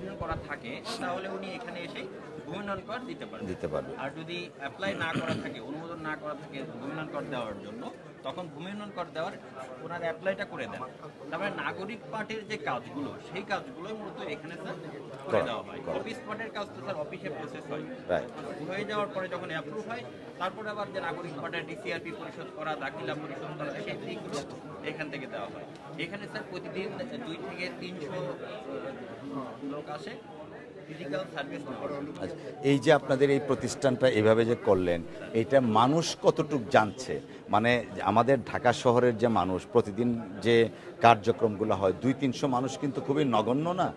উন্নয়ন করা থাকে তাহলে উনি এখানে এসে ভূমি উন্নয়ন কর দিতে পারবেন। আর যদি অ্যাপ্লাই না করা থাকে, অনুমোদন না করা থাকে ভূমি উন্নয়ন কর দেওয়ার জন্য, তখন ভূমি উন্নয়ন কর দেওয়ার ওনার অ্যাপ্লাইটা করে দেন। তারপরে নাগরিক পার্টির যে কাজগুলো, সেই কাজগুলোই মূলত এখানে স্যার করে দেওয়া হয়। অফিস পার্টির কাজ তো স্যার অফিসে প্রসেস হয়, হয়ে যাওয়ার পরে যখন অ্যাপ্রুভ হয়, তারপরে আবার যে নাগরিক পার্টির ডিসিআরপি পরিশোধ করা, দাখিলা পরিশোধ করা, সেই ফিগুলো এখান থেকে দেওয়া হয়। এখানে স্যার প্রতিদিন 2 থেকে 300 লোক আসে ফিজিক্যাল সার্ভিস নেওয়ার জন্য। এই যে আপনাদের এই প্রতিষ্ঠানটা এভাবে যে করলেন, এটা মানুষ কতটুক জানছে? মানে আমাদের ঢাকা শহরের যে মানুষ প্রতিদিন যে কার্যক্রমগুলো হয়, 200-300 মানুষ কিন্তু খুবই নগণ্য না?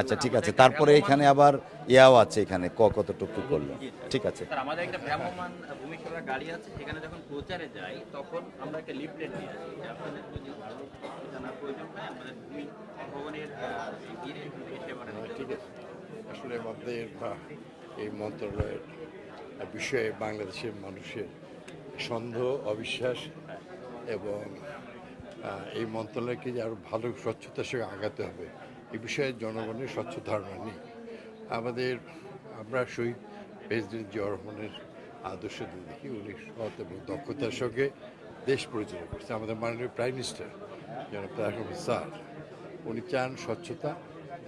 আচ্ছা, ঠিক আছে। তারপরে এখানে আবার ইয়াও আছে, এখানে কতটুকু করলো? ঠিক আছে, আমাদের একটা ভ্রাম্যমাণ ভূমি সেবা গাড়ি আছে, সেখানে যখন প্রচারে যাই তখন আমরা একটা লিফলেট দিয়ে আসি যে আপনাদের যদি জানার প্রয়োজন হয় আমাদের ভূমি ভবনের ঠিক আছে। আসলে আমাদের এই মন্ত্রণালয়ের বিষয়ে বাংলাদেশের মানুষের সন্দেহ, অবিশ্বাস এবং এই মন্ত্রণালয়কে যে আরও ভালো স্বচ্ছতার সঙ্গে আগাতে হবে এ বিষয়ে জনগণের স্বচ্ছ ধারণা নেই। আমরা শহীদ প্রেসিডেন্ট জিয়াউর রহমানের আদর্শ দেখি, উনি সৎ এবং দক্ষতার সঙ্গে দেশ পরিচালনা করছে। আমাদের মাননীয় প্রাইম মিনিস্টার জনাব তারেক রহমান স্যার, উনি চান স্বচ্ছতা,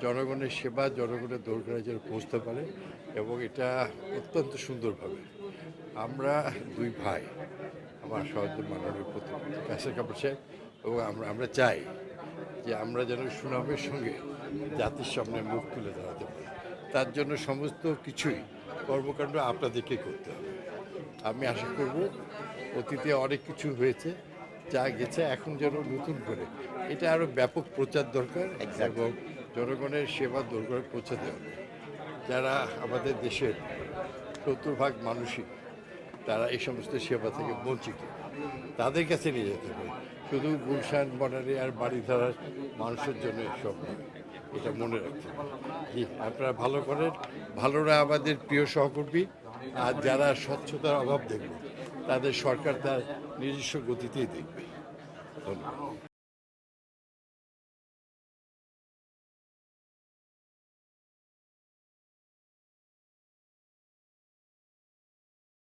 জনগণের সেবা জনগণের দোরগোড়ায় যেন পৌঁছতে পারে, এবং এটা অত্যন্ত সুন্দরভাবে। আমরা দুই ভাই, আমার সহযোগী মাননীয় প্রতিনিধি কাসের কাপড় সাহেব এবং আমরা চাই যে আমরা যেন সুনামের সঙ্গে জাতির সামনে মুখ তুলে দাঁড়াতে পারি। তার জন্য সমস্ত কিছুই কর্মকাণ্ড আপনাদেরকে করতে হবে। আমি আশা করব অতীতে অনেক কিছু হয়েছে, যা গেছে, এখন যেন নতুন করে এটা আরও ব্যাপক প্রচার দরকার এবং জনগণের সেবা দরকার পৌঁছাতে হবে। যারা আমাদের দেশের 70% মানুষই তারা এই সমস্ত সেবা থেকে বঞ্চিত, তাদের কাছে নিয়ে যেতে হবে। শুধু গুলশান, বনানী আর বাড়িধারার মানুষের জন্য এসব নয়, এটা মনে রাখতে হবে। জি, আপনারা ভালো করেন, ভালোরা আমাদের প্রিয় সহকর্মী, আর যারা স্বচ্ছতার অভাব দেখবে তাদের সরকার তার নিজস্ব গতিতেই দেখবে। ধন্যবাদ।